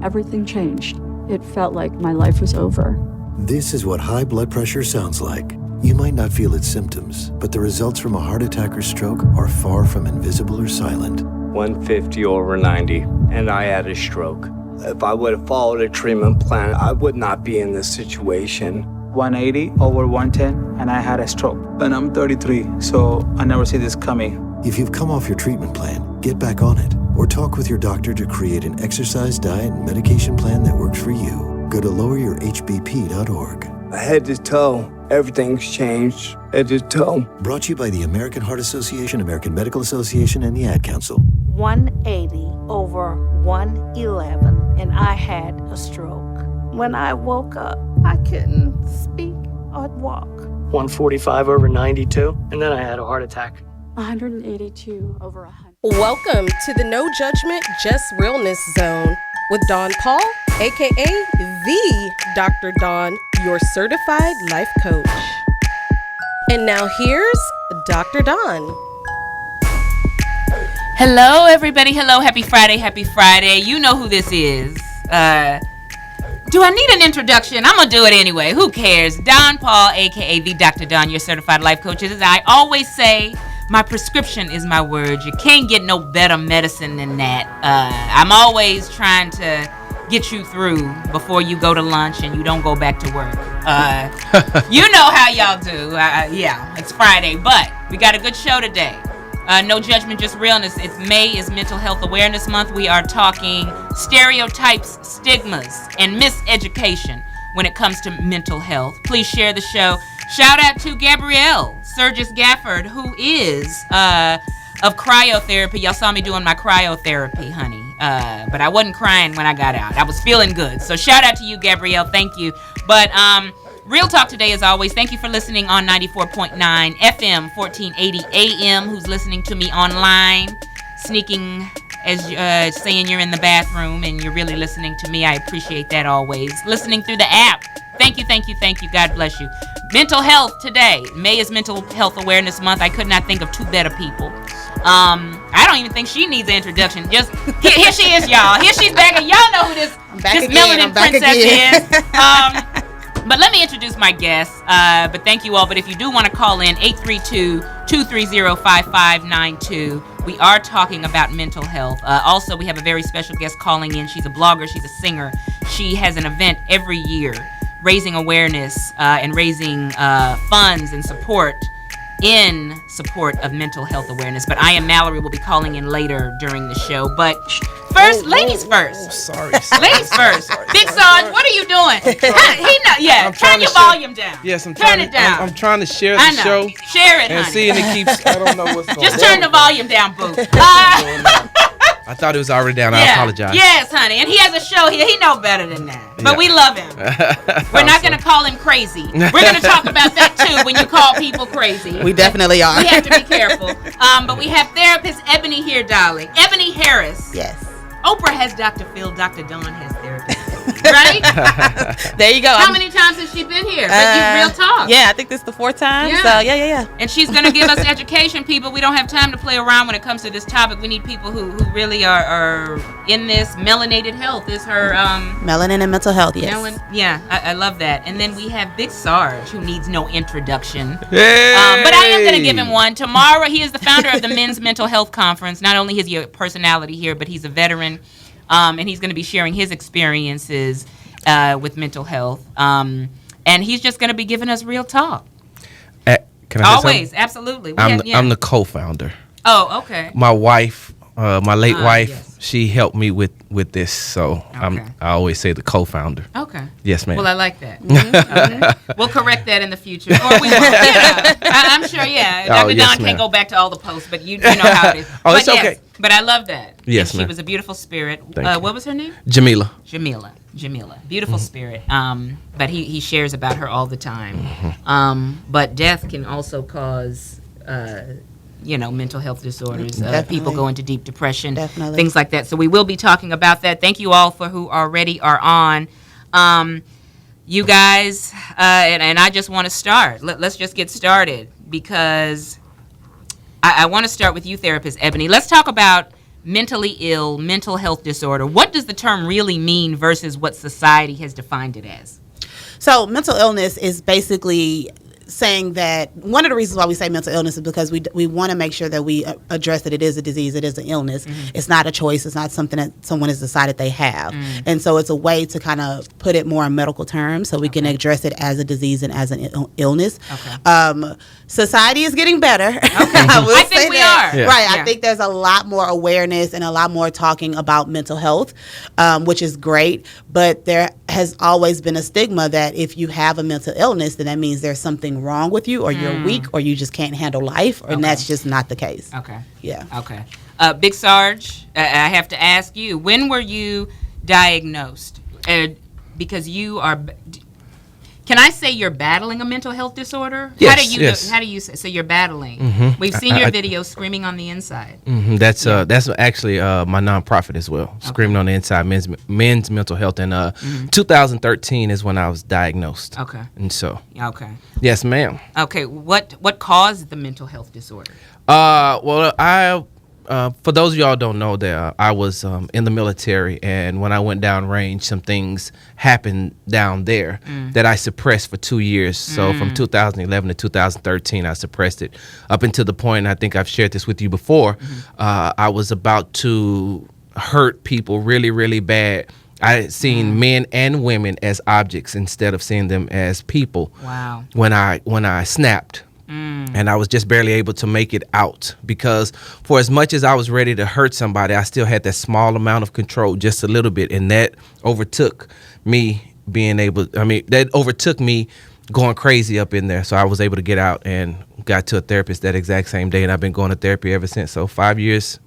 everything changed. It felt like my life was over. This is what high blood pressure sounds like. You might not feel its symptoms, but the results from a heart attack or stroke are far from invisible or silent. 150/90, and I had a stroke. If I would have followed a treatment plan, I would not be in this situation. 180/110, and I had a stroke. And I'm 33, so I never see this coming. If you've come off your treatment plan, get back on it. Or talk with your doctor to create an exercise, diet, and medication plan that works for you. Go to loweryourhbp.org. Head to toe, everything's changed. Head to toe. Brought to you by the American Heart Association, American Medical Association, and the Ad Council. 180/111, and I had a stroke. When I woke up, I couldn't speak or walk. 145/92, and then I had a heart attack. 182/100. Welcome to the No Judgment, Just Realness Zone with Dawn Paul, aka the Dr. Dawn, your certified life coach. And now here's Dr. Dawn. Hello, everybody. Hello, happy Friday, happy Friday. You know who this is. Do I need an introduction? I'm going to do it anyway. Who cares? Dawn Paul, aka the Dr. Dawn, your certified life coach. As I always say, my prescription is my word. You can't get no better medicine than that. I'm always trying to get you through before you go to lunch and you don't go back to work. You know how y'all do. Yeah, it's Friday, but we got a good show today. No Judgment, Just Realness. May is Mental Health Awareness Month. We are talking stereotypes, stigmas, and miseducation when it comes to mental health. Please share the show. Shout out to Gabrielle Surgis Gafford, who is of cryotherapy. Y'all saw me doing my cryotherapy, honey. But I wasn't crying when I got out. I was feeling good. So shout out to you, Gabrielle. Thank you. But Real Talk today, as always. Thank you for listening on 94.9 FM, 1480 AM. Who's listening to me online, sneaking, as saying you're in the bathroom and you're really listening to me. I appreciate that always. Listening through the app. Thank you, thank you, thank you. God bless you. Mental health today. May is Mental Health Awareness Month. I could not think of two better people. I don't even think she needs an introduction. Just here she is, y'all. Here she's back, and y'all know who this Melanin princess is. But let me introduce my guests. But thank you all. But if you do want to call in, 832-230-5592. We are talking about mental health. Also, we have a very special guest calling in. She's a blogger. She's a singer. She has an event every year raising awareness and raising funds and support in support of mental health awareness. But I am Mallory. Will be calling in later during the show. But first, ladies first. Sorry. Ladies first. Big Sarge, what are you doing? Turn your volume down. Yes, turn it down. I'm trying to share the show. Share it, and honey. see, and it keeps. I don't know what's going on. Just turn the volume down, boo. I thought it was already down. I apologize. Yes, honey. And he has a show here. He know better than that. But we love him. We're not going to call him crazy. We're going to talk about that, too, when you call people crazy. We definitely are. We have to be careful. But we have therapist Ebony here, darling. Ebony Harris. Yes. Oprah has Dr. Phil. Dr. Dawn has therapist. Right? There you go. How many times has she been here? Real Talk. Yeah, I think this is the 4th time. Yeah. So, yeah. And she's going to give us education, people. We don't have time to play around when it comes to this topic. We need people who really are in this. Melanated health is her... Melanin and mental health, yes. I love that. And then we have Big Sarge, who needs no introduction. Hey! But I am going to give him one. Tomorrow, he is the founder of the Men's Mental Health Conference. Not only is he a personality here, but he's a veteran. And he's going to be sharing his experiences with mental health. And he's just going to be giving us real talk. Can I say Always, something? absolutely. I'm the co-founder. Oh, okay. My wife, my late wife, yes. she helped me with this. So Okay. I always say the co-founder. Okay. Yes, ma'am. Well, I like that. We'll correct that in the future. Or we won't. I'm sure, yeah. Dr. yes, Dawn ma'am. can't go back to all the posts, but you know how it is. Oh, it's okay. But I love that. Yes, and she ma'am. was a beautiful spirit. Thank you. What was her name? Jamila. Beautiful spirit. But he shares about her all the time. Mm-hmm. But death can also cause mental health disorders. People go into deep depression, Definitely. things like that. So we will be talking about that. Thank you all for who already are on. You guys, and I just want to start. Let's just get started because I want to start with you, therapist Ebony. Let's talk about mentally ill, mental health disorder. What does the term really mean versus what society has defined it as? So mental illness is basically saying that one of the reasons why we say mental illness is because we want to make sure that we address that it is a disease, it is an illness. It's not a choice. It's not something that someone has decided they have. And so it's a way to kind of put it more in medical terms so we can address it as a disease and as an illness. Society is getting better. I think we are. Yeah. Right. I think there's a lot more awareness and a lot more talking about mental health, which is great. But there has always been a stigma that if you have a mental illness, then that means there's something wrong with you, or you're weak, or you just can't handle life, and that's just not the case. Okay. Yeah. Okay. Big Sarge, I have to ask you, when were you diagnosed? Because you are. Can I say you're battling a mental health disorder? Yes, How do you say? So you're battling. We've seen your video, Screaming on the Inside. That's actually my nonprofit as well. Screaming on the Inside, men's mental health. And 2013 is when I was diagnosed. Okay. And so. Okay. Yes, ma'am. Okay. What caused the mental health disorder? Well, for those of y'all who don't know that I was in the military, and when I went down range, some things happened down there that I suppressed for 2 years. So from 2011 to 2013, I suppressed it up until the point, I think I've shared this with you before, I was about to hurt people really, really bad. I had seen men and women as objects instead of seeing them as people. Wow. When I snapped. And I was just barely able to make it out, because for as much as I was ready to hurt somebody, I still had that small amount of control, just a little bit. And that overtook me that overtook me going crazy up in there. So I was able to get out and got to a therapist that exact same day. And I've been going to therapy ever since. So 5 years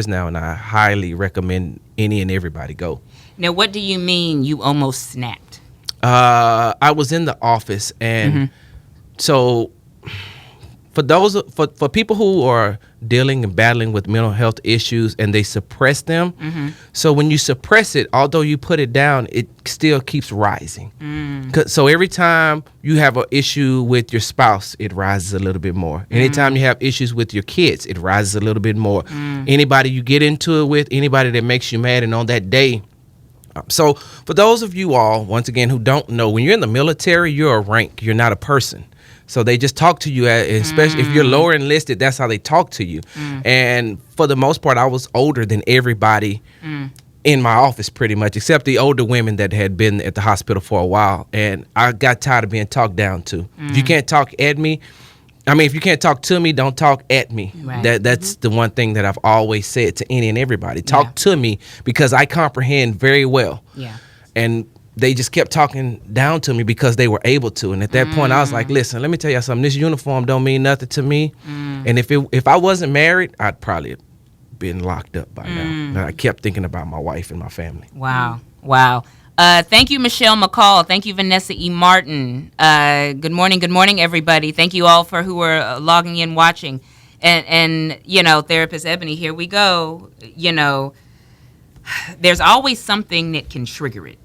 now. And I highly recommend any and everybody go. Now, what do you mean you almost snapped? I was in the office, and so for people who are dealing and battling with mental health issues and they suppress them, so when you suppress it, although you put it down, it still keeps rising. So every time you have an issue with your spouse, it rises a little bit more. Anytime you have issues with your kids, it rises a little bit more. Anybody you get into it with, anybody that makes you mad, and on that day. So for those of you all, once again, who don't know, when you're in the military, you're a rank, you're not a person. So they just talk to you, especially if you're lower enlisted, that's how they talk to you. And for the most part, I was older than everybody in my office pretty much, except the older women that had been at the hospital for a while. And I got tired of being talked down to. If you can't talk at me, if you can't talk to me, don't talk at me. Right. That's the one thing that I've always said to any and everybody. Talk to me, because I comprehend very well. Yeah. And they just kept talking down to me because they were able to. And at that point, I was like, listen, let me tell you something. This uniform don't mean nothing to me. And if I wasn't married, I'd probably have been locked up by now. But I kept thinking about my wife and my family. Wow. Thank you, Michelle McCall. Thank you, Vanessa E. Martin. Good morning, everybody. Thank you all for who are logging in, watching. And Therapist Ebony, here we go. There's always something that can trigger it.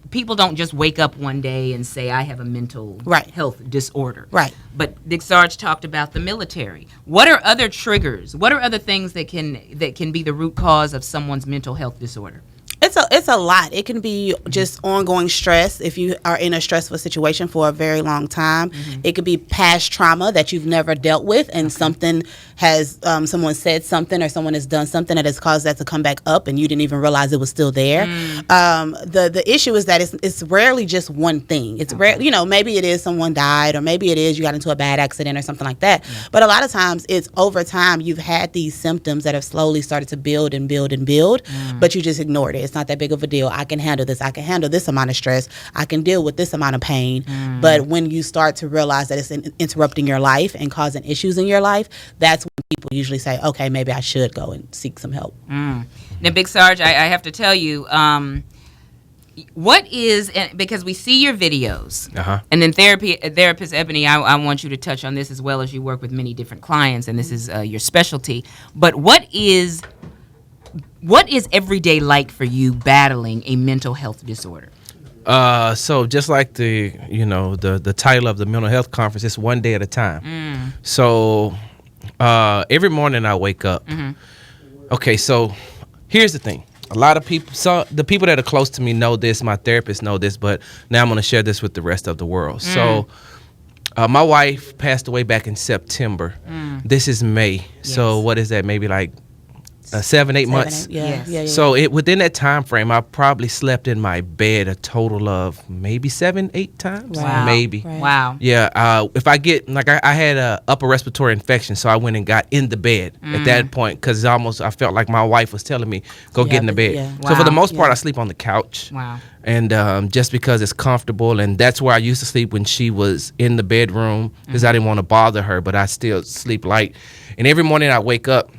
People don't just wake up one day and say, I have a mental health disorder. Right. But Big Sarge talked about the military. What are other triggers? What are other things that can be the root cause of someone's mental health disorder? It's a lot. It can be just ongoing stress if you are in a stressful situation for a very long time. It could be past trauma that you've never dealt with, and something has someone said something or someone has done something that has caused that to come back up, and you didn't even realize it was still there. The issue is that it's rarely just one thing. It's rare, maybe it is someone died, or maybe it is you got into a bad accident or something like that. But a lot of times it's over time you've had these symptoms that have slowly started to build and build and build, but you just ignored it. It's not that big of a deal. I can handle this. I can handle this amount of stress. I can deal with this amount of pain. But when you start to realize that it's interrupting your life and causing issues in your life, that's when people usually say, okay, maybe I should go and seek some help. Now, Big Sarge, I have to tell you, what is, because we see your videos, and then Therapist Ebony, I want you to touch on this as well, as you work with many different clients, and this is your specialty. But what is every day like for you battling a mental health disorder? So just like the title of the mental health conference, it's one day at a time. So every morning I wake up, Okay, so here's the thing. A lot of people, so the people that are close to me know this, my therapists know this, but now I'm going to share this with the rest of the world. So my wife passed away back in September. This is May. So what is that? Maybe like 7-8 months. Yeah. So within that time frame, I probably slept in my bed a total of maybe 7-8 times. Wow. Maybe. Right. Wow. Yeah. If I get like I had a upper respiratory infection, so I went and got in the bed at that point because I felt like my wife was telling me go get in the bed. Yeah. So for the Wow. most part, I sleep on the couch. Wow. And just because it's comfortable, and that's where I used to sleep when she was in the bedroom because I didn't want to bother her, but I still sleep light. And every morning I wake up,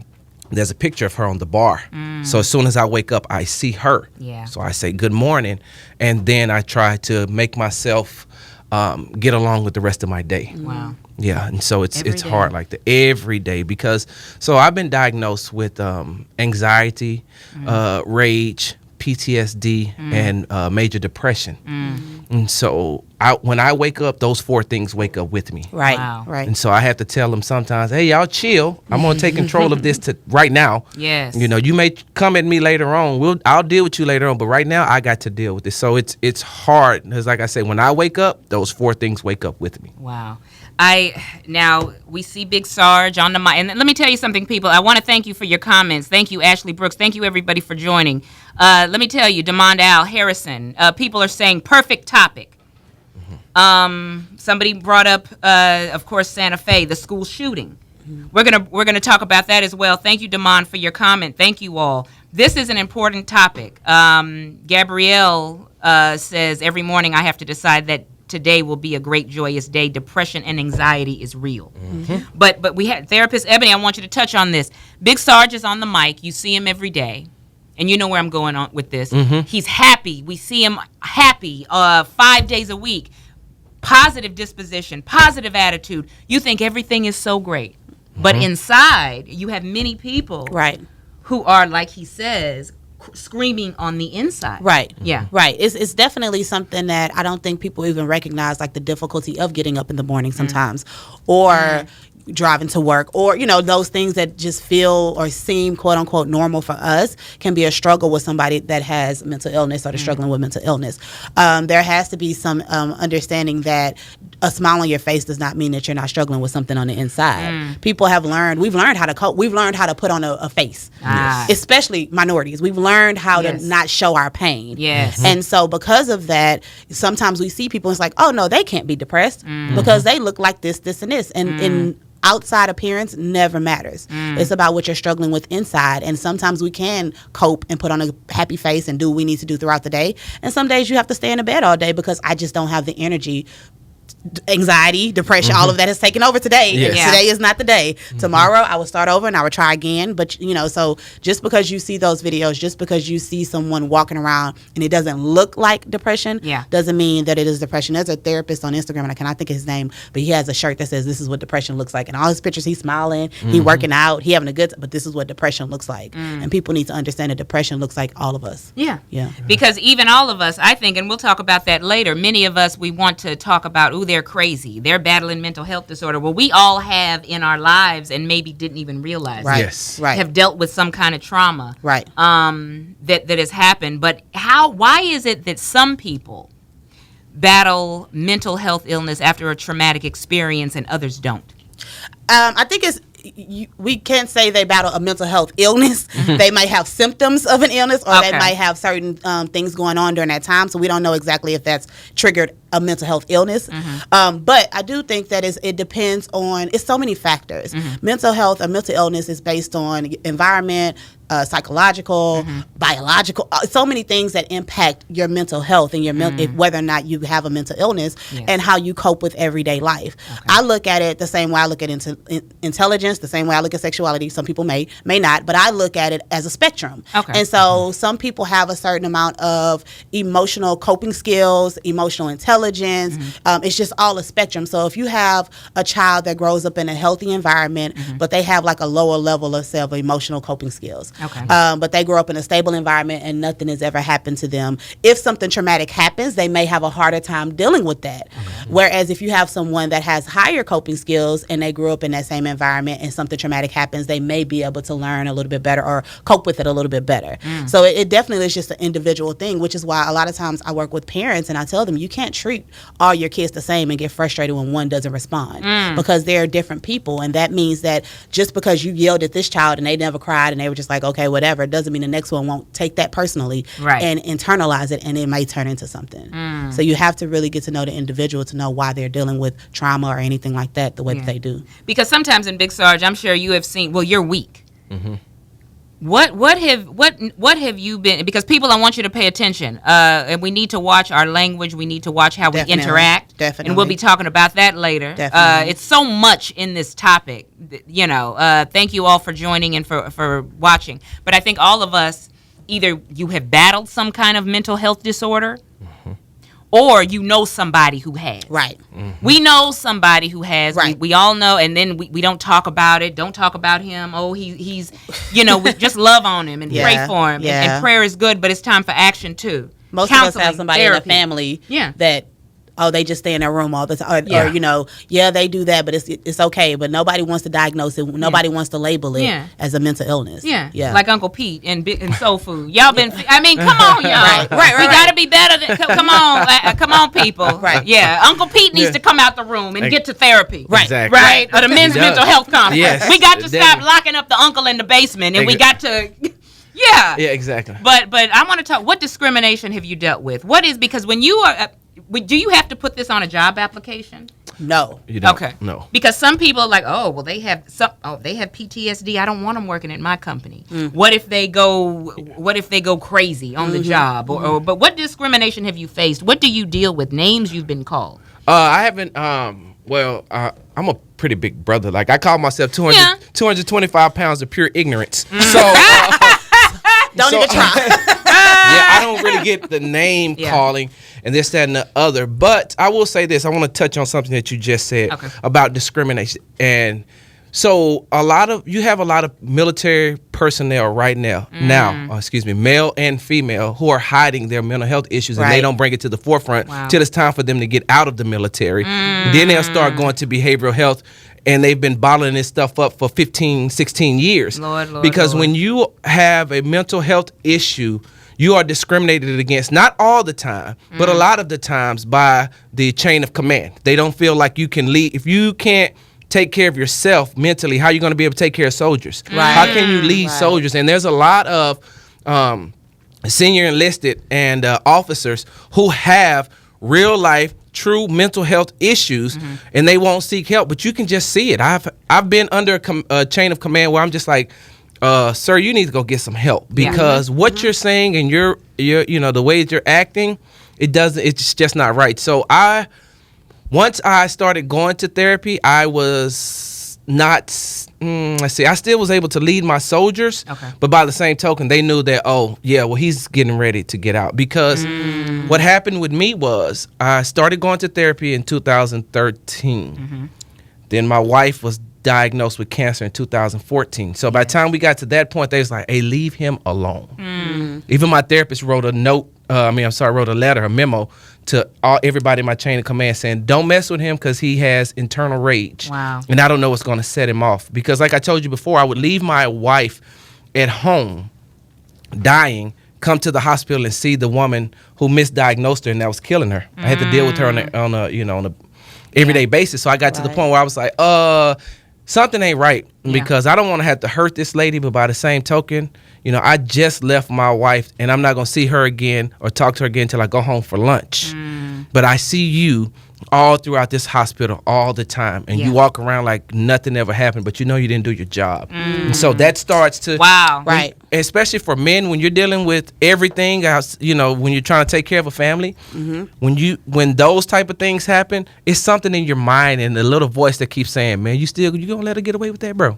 there's a picture of her on the bar. So as soon as I wake up, I see her. Yeah. So I say good morning, and then I try to make myself get along with the rest of my day. Wow. Yeah, and so it's Every day. hard like that every day because so I've been diagnosed with anxiety, rage, PTSD, and major depression. And so when I wake up, those 4 things wake up with me. Right. Wow. Right. And so I have to tell them sometimes, hey, y'all chill. I'm going to take control of this right now. Yes. You know, you may come at me later on. I'll deal with you later on. But right now, I got to deal with this. So it's hard. Because like I say, when I wake up, those 4 things wake up with me. Wow. Now we see Big Sarge on the mic. And let me tell you something, people. I want to thank you for your comments. Thank you, Ashley Brooks. Thank you, everybody, for joining. Let me tell you, Demond Al Harrison, people are saying perfect topic. Somebody brought up, of course, Santa Fe, the school shooting. We're gonna talk about that as well. Thank you, Demond, for your comment. Thank you all. This is an important topic. Gabrielle says every morning I have to decide that today will be a great, joyous day. Depression and anxiety is real. But we had therapist Ebony. I want you to touch on this. Big Sarge is on the mic. You see him every day. And you know where I'm going on with this. He's happy. We see him happy 5 days a week. Positive disposition, positive attitude. You think everything is so great. But inside, you have many people who are, like he says, screaming on the inside. Right. Yeah. Right. It's definitely something that I don't think people even recognize, like the difficulty of getting up in the morning sometimes, or driving to work, or those things that just feel or seem quote unquote normal for us can be a struggle with somebody that has mental illness or is struggling with mental illness. There has to be some understanding that a smile on your face does not mean that you're not struggling with something on the inside. People have learned, we've learned how to cope. We've learned how to put on a face, especially minorities. We've learned how to not show our pain. Yes. And so because of that, sometimes we see people and it's like, oh no, they can't be depressed because they look like this, and this. And in outside appearance never matters. It's about what you're struggling with inside. And sometimes we can cope and put on a happy face and do what we need to do throughout the day. And some days you have to stay in the bed all day because I just don't have the energy. Anxiety, depression, all of that has taken over today. Yes. And today is not the day. Tomorrow I will start over and I will try again. But so just because you see those videos, just because you see someone walking around and it doesn't look like depression, doesn't mean that it is depression. There's a therapist on Instagram, and I cannot think of his name, but he has a shirt that says this is what depression looks like. And all his pictures, he's smiling, he working out, he having a good, but this is what depression looks like. And people need to understand that depression looks like all of us. Yeah. Yeah. Because even all of us, I think, and we'll talk about that later, many of us, we want to talk about, they're crazy. They're battling mental health disorder. Well, we all have in our lives and maybe didn't even realize Right. Yes. Right. have dealt with some kind of trauma Right. that has happened. But why is it that some people battle mental health illness after a traumatic experience and others don't? I think we can't say they battle a mental health illness. They might have symptoms of an illness, or they might have certain things going on during that time. So we don't know exactly if that's triggered a mental health illness. But I do think that it depends on, it's so many factors. Mental health or mental illness is based on environment, psychological, biological, so many things that impact your mental health and your whether or not you have a mental illness and how you cope with everyday life. I look at it the same way I look at intelligence, the same way I look at sexuality. Some people may not, but I look at it as a spectrum. And so some people have a certain amount of emotional coping skills, emotional intelligence. It's just all a spectrum. So if you have a child that grows up in a healthy environment, but they have like a lower level of emotional coping skills, Okay. But they grow up in a stable environment and nothing has ever happened to them. If something traumatic happens, they may have a harder time dealing with that. Whereas if you have someone that has higher coping skills and they grew up in that same environment and something traumatic happens, they may be able to learn a little bit better or cope with it a little bit better. So it definitely is just an individual thing, which is why a lot of times I work with parents and I tell them you can't treat all your kids the same and get frustrated when one doesn't respond because they're different people. And that means that just because you yelled at this child and they never cried and they were just like, okay, whatever, it doesn't mean the next one won't take that personally and internalize it, and it might turn into something. So you have to really get to know the individual to know why they're dealing with trauma or anything like that the way that they do. Because sometimes in Big Sarge, I'm sure you have seen, well, you're weak. What have you been, because people, I want you to pay attention, and we need to watch our language, we need to watch how we interact, and we'll be talking about that later. It's so much in this topic, thank you all for joining and for watching, but I think all of us, either you have battled some kind of mental health disorder, or you know somebody who has. We know somebody who has. We all know, and then we don't talk about it. Don't talk about him. Oh, he's we just love on him and pray for him. And prayer is good, but it's time for action too. Most of us have somebody in the family that, they just stay in their room all the time. Or, they do that, but it's okay. But nobody wants to diagnose it. Nobody wants to label it as a mental illness. Like Uncle Pete and Soul Food. Y'all been, I mean, come on, y'all. We got to be better than, come on, people. Uncle Pete needs to come out the room and get to therapy. Right? Or the men's mental health conference. We got to stop locking up the uncle in the basement, and we got to... Yeah, exactly. But I want to talk, what discrimination have you dealt with? What is, because when you are... do you have to put this on a job application? No. You don't. Okay. No. Because some people are like, they have PTSD. I don't want them working at my company. What if they go crazy on the job? But what discrimination have you faced? What do you deal with? Names you've been called? I haven't. I'm a pretty big brother. Like, I call myself 225 pounds of pure ignorance. So don't even try. I don't really get the name calling and this, that, and the other. But I will say this. I want to touch on something that you just said about discrimination. And so you have a lot of military personnel right now, male and female, who are hiding their mental health issues and they don't bring it to the forefront till it's time for them to get out of the military. Then they'll start going to behavioral health. And they've been bottling this stuff up for 15, 16 years. Because when you have a mental health issue, you are discriminated against, not all the time, but a lot of the times by the chain of command. They don't feel like you can lead. If you can't take care of yourself mentally, how are you going to be able to take care of soldiers? How can you lead soldiers? And there's a lot of senior enlisted and officers who have real life, true mental health issues, and they won't seek help. But you can just see it. I've been under a chain of command where I'm just like, sir, you need to go get some help, because what you're saying and you're the way that you're acting, it's just not right. So once I started going to therapy, I was not, I still was able to lead my soldiers, but by the same token, they knew that, he's getting ready to get out. Because what happened with me was I started going to therapy in 2013. Then my wife was diagnosed with cancer in 2014. So by the time we got to that point, they was like, hey, leave him alone. Even my therapist wrote a letter, a memo to everybody in my chain of command saying, don't mess with him because he has internal rage. And I don't know what's going to set him off. Because like I told you before, I would leave my wife at home dying, come to the hospital and see the woman who misdiagnosed her and that was killing her. I had to deal with her on a everyday basis. So I got to the point where I was like, something ain't right, because I don't want to have to hurt this lady, but by the same token, I just left my wife and I'm not going to see her again or talk to her again until I go home for lunch. But I see you all throughout this hospital all the time, and you walk around like nothing ever happened, but you didn't do your job. And so that starts to especially for men, when you're dealing with everything else, when you're trying to take care of a family, when those type of things happen, it's something in your mind and the little voice that keeps saying, man, you gonna let her get away with that, bro?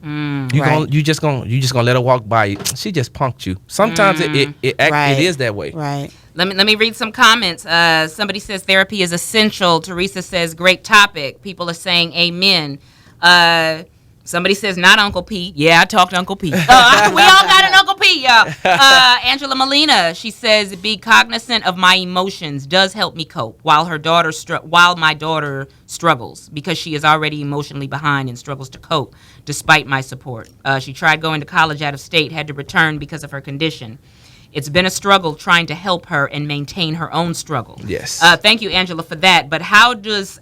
You just gonna let her walk by you? She just punked you. Sometimes it is that way. Let me read some comments. Somebody says therapy is essential. Teresa says great topic. People are saying amen. Somebody says not Uncle Pete. Yeah, I talked to Uncle Pete. We all got an Uncle pee, y'all. Angela Molina, she says, be cognizant of my emotions does help me cope while my daughter struggles because she is already emotionally behind and struggles to cope despite my support. She tried going to college out of state, had to return because of her condition. It's been a struggle trying to help her and maintain her own struggle. Yes. Thank you, Angela, for that. But how does,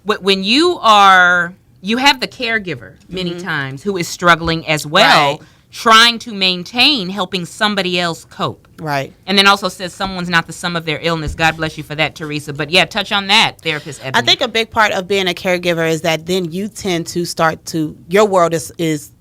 when you have the caregiver many times who is struggling as well, Right. trying to maintain helping somebody else cope. Right. And then also says someone's not the sum of their illness. God bless you for that, Teresa. But yeah, touch on that, therapist Ebony. I think a big part of being a caregiver is that then you tend to your world is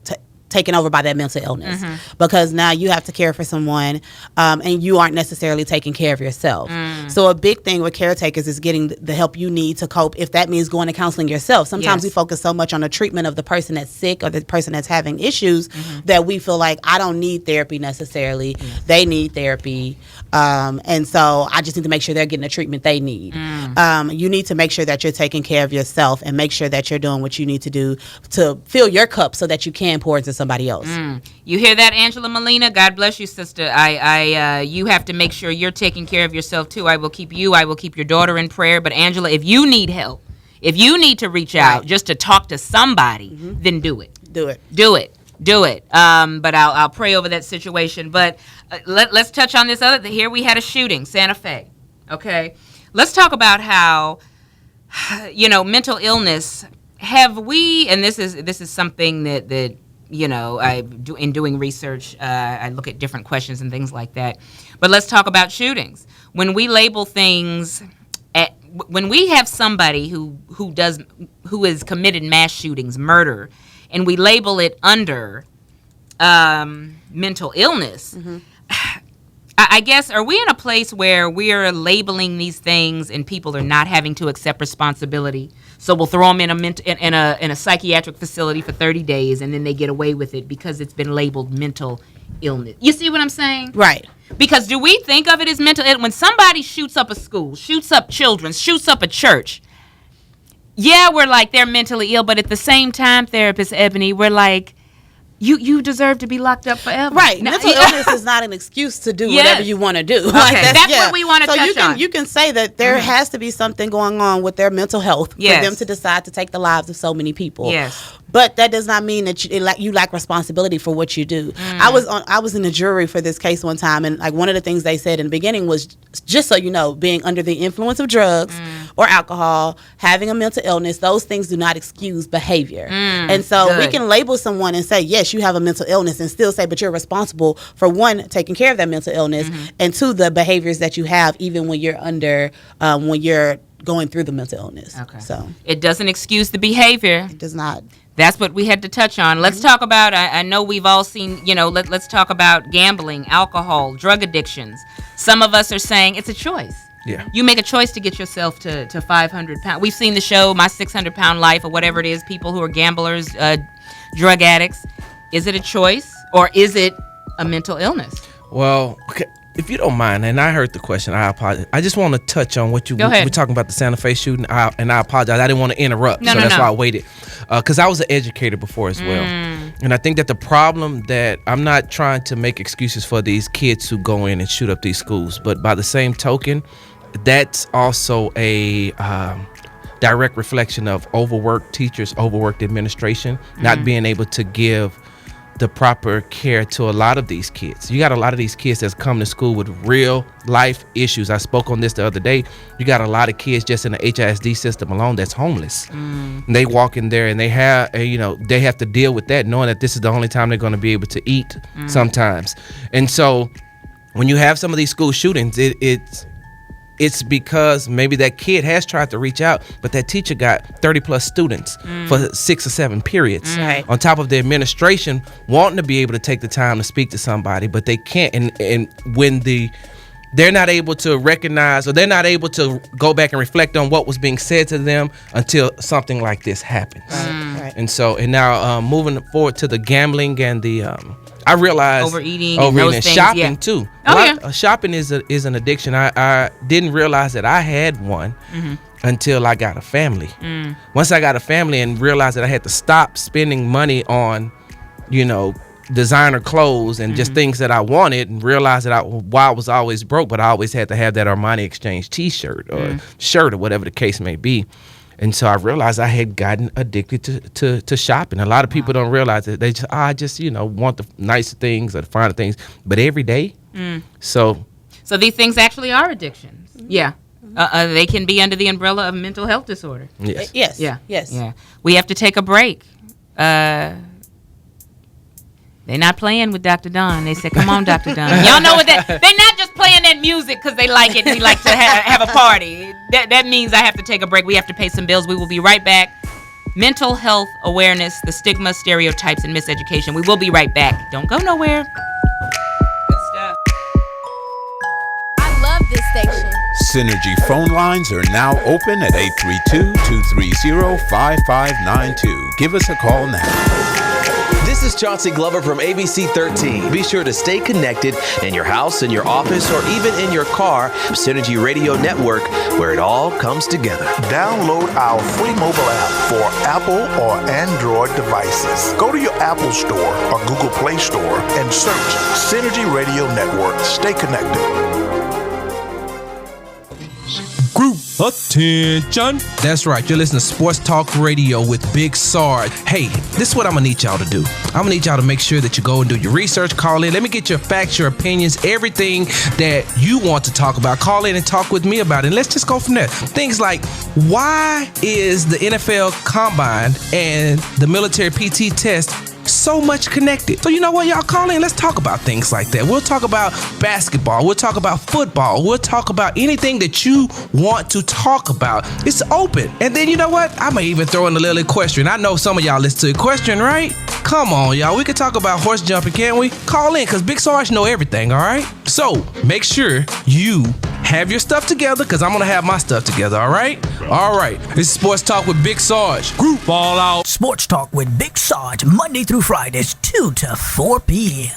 taken over by that mental illness because now you have to care for someone and you aren't necessarily taking care of yourself. So a big thing with caretakers is getting the help you need to cope, if that means going to counseling yourself. Sometimes we focus so much on the treatment of the person that's sick or the person that's having issues that we feel like I don't need therapy necessarily. They need therapy. And so I just need to make sure they're getting the treatment they need. You need to make sure that you're taking care of yourself and make sure that you're doing what you need to do to fill your cup so that you can pour into somebody else. You hear that, Angela Molina? God bless you, sister. You have to make sure you're taking care of yourself too. I will keep your daughter in prayer. But Angela, if you need help, if you need to reach out just to talk to somebody, then do it. Do it. But I'll pray over that situation. But let's touch on this other. Here we had a shooting, Santa Fe. Okay, let's talk about how mental illness. Have we? And this is something that I do in doing research. I look at different questions and things like that. But let's talk about shootings. When we label things. When we have somebody who has committed mass shootings, murder, and we label it under mental illness, I guess, are we in a place where we are labeling these things and people are not having to accept responsibility? So we'll throw them in a psychiatric facility for 30 days and then they get away with it because it's been labeled mental illness. You see what I'm saying? Right. Because do we think of it as mental illness? When somebody shoots up a school, shoots up children, shoots up a church, yeah, we're like, they're mentally ill, but at the same time, therapist Ebony, we're like, you deserve to be locked up forever. Right. Mental illness is not an excuse to do whatever you want to do. Okay, that's what we want to touch on. You can say that there has to be something going on with their mental health for them to decide to take the lives of so many people. Yes. But that does not mean that you lack responsibility for what you do. I was in the jury for this case one time, and like one of the things they said in the beginning was, just so you know, being under the influence of drugs or alcohol, having a mental illness, those things do not excuse behavior. And so we can label someone and say, yes, you have a mental illness, and still say, but you're responsible for, one, taking care of that mental illness, and two, the behaviors that you have even when you're under, when you're going through the mental illness. Okay. So it doesn't excuse the behavior. It does not. That's what we had to touch on. Let's talk about, I know we've all seen, let's talk about gambling, alcohol, drug addictions. Some of us are saying it's a choice. Yeah. You make a choice to get yourself to 500 pounds. We've seen the show, My 600-Pound Life, or whatever it is, people who are gamblers, drug addicts. Is it a choice or is it a mental illness? Well, okay, if you don't mind, and I heard the question, I apologize. I just want to touch on what Go ahead. we're talking about, the Santa Fe shooting, and I apologize. I didn't want to interrupt, No, that's no. why I waited. Because I was an educator before as well. And I think that the problem that I'm not trying to make excuses for these kids who go in and shoot up these schools, but by the same token, that's also a direct reflection of overworked teachers, overworked administration, not being able to give the proper care to a lot of these kids. You got a lot of these kids that's come to school with real life issues. I spoke on this the other day. You got a lot of kids just in the HISD system alone that's homeless. And they walk in there and they have, they have to deal with that, knowing that this is the only time they're going to be able to eat sometimes. And so when you have some of these school shootings, it's because maybe that kid has tried to reach out, but that teacher got 30 plus students for 6 or 7 periods. Right. On top of the administration wanting to be able to take the time to speak to somebody, but they can't. And when they're not able to recognize, or they're not able to go back and reflect on what was being said to them until something like this happens. Right. And now moving forward to the gambling and the I realized overeating and those and things, shopping too. Oh, Shopping is an addiction. I didn't realize that I had one until I got a family. Once I got a family and realized that I had to stop spending money on, designer clothes and just things that I wanted, and realized that I was always broke, but I always had to have that Armani Exchange T-shirt or shirt or whatever the case may be. And so I realized I had gotten addicted to shopping. A lot of people don't realize that. They just, I just, want the nicer things or the finer things, but every day. So these things actually are addictions. Yeah. They can be under the umbrella of mental health disorder. Yes. Yes. Yeah. Yes. Yeah. We have to take a break. They're not playing with Dr. Don. They said, come on, Dr. Don. Y'all know what that... They're not just playing that music because they like it and we like to have a party. That means I have to take a break. We have to pay some bills. We will be right back. Mental health awareness, the stigma, stereotypes, and miseducation. We will be right back. Don't go nowhere. Good stuff. I love this station. Synergy phone lines are now open at 832-230-5592. Give us a call now. This is Chauncey Glover from ABC 13. Be sure to stay connected in your house, in your office, or even in your car. Synergy Radio Network, where it all comes together. Download our free mobile app for Apple or Android devices. Go to your Apple Store or Google Play Store and search Synergy Radio Network. Stay connected. Group attention. That's right. You're listening to Sports Talk Radio with Big Sarge. Hey, this is what I'm going to need y'all to do. I'm going to need y'all to make sure that you go and do your research. Call in. Let me get your facts, your opinions, everything that you want to talk about. Call in and talk with me about it. And let's just go from there. Things like, why is the NFL Combine and the military PT test so much connected? So you know what, y'all, call in. Let's talk about things like that. We'll talk about basketball. We'll talk about football. We'll talk about anything that you want to talk about. It's open. And then you know what? I may even throw in a little equestrian. I know some of y'all listen to equestrian, right? Come on, y'all. We can talk about horse jumping, can't we? Call in, because Big Sarge know everything, all right? So make sure you have your stuff together, because I'm going to have my stuff together, all right? All right. This is Sports Talk with Big Sarge. Group all out. Sports Talk with Big Sarge, Monday through Fridays, 2 to 4 p.m.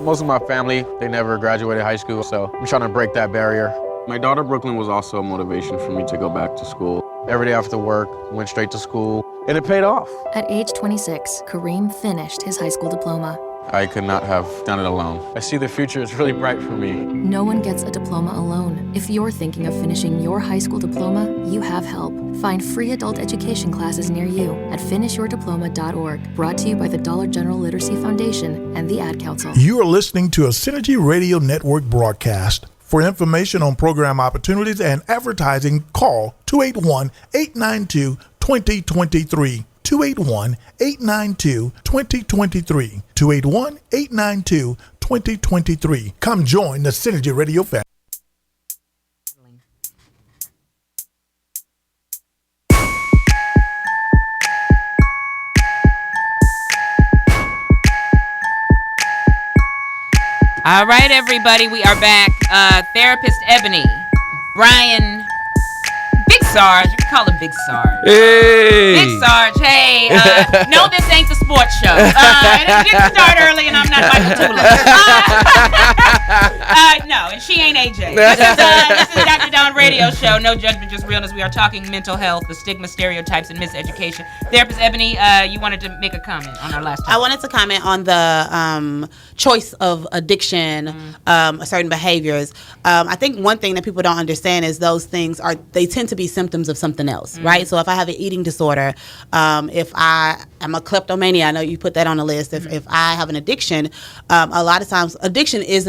Most of my family, they never graduated high school, so I'm trying to break that barrier. My daughter, Brooklyn, was also a motivation for me to go back to school. Every day after work, went straight to school, and it paid off. At age 26, Kareem finished his high school diploma. I could not have done it alone. I see the future is really bright for me. No one gets a diploma alone. If you're thinking of finishing your high school diploma, you have help. Find free adult education classes near you at finishyourdiploma.org. Brought to you by the Dollar General Literacy Foundation and the Ad Council. You are listening to a Synergy Radio Network broadcast. For information on program opportunities and advertising, call 281-892-2023. 281-892-2023. 281-892-2023. Come join the Synergy Radio family. All right, everybody, we are back. Therapist Ebony, Brian, Big Sarge. You can call him Big Sarge. Hey. Big Sarge, hey. No, this ain't the sports show. It didn't start early, and I'm not Michael Tula. No, and she ain't AJ. This is Dr. Don Radio Show. No judgment, just realness. We are talking mental health, the stigma, stereotypes, and miseducation. Therapist Ebony, you wanted to make a comment on our last topic. I wanted to comment on the choice of addiction, certain behaviors. I think one thing that people don't understand is those things they tend to be symptoms of something else, right? So if I have an eating disorder, if I am a kleptomania, I know you put that on the list. If I have an addiction, a lot of times addiction is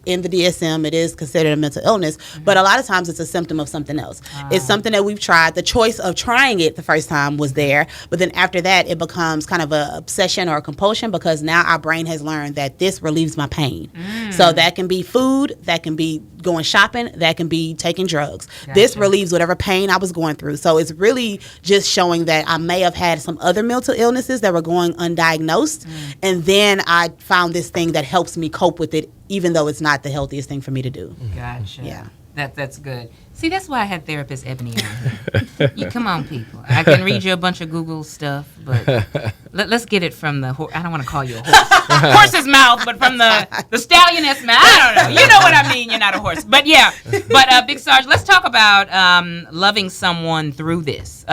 in the DSM, it is considered a mental illness, but a lot of times it's a symptom of something else. It's something that we've tried. The choice of trying it the first time was there, but then after that it becomes kind of an obsession or a compulsion, because now our brain has learned that this relieves my pain. So that can be food, that can be going shopping, that can be taking drugs. Gotcha. This relieves whatever pain I was going through. So it's really just showing that I may have had some other mental illnesses that were going undiagnosed, and then I found this thing that helps me cope with it, even though it's not the healthiest thing for me to do. Gotcha. Yeah. That's good. See, that's why I had therapist Ebony on here. Come on, people. I can read you a bunch of Google stuff, but let's get it from the I don't want to call you a horse's mouth, but from the stallioness mouth. I don't know. You know what I mean. You're not a horse. But yeah. But Big Sarge, let's talk about loving someone through this.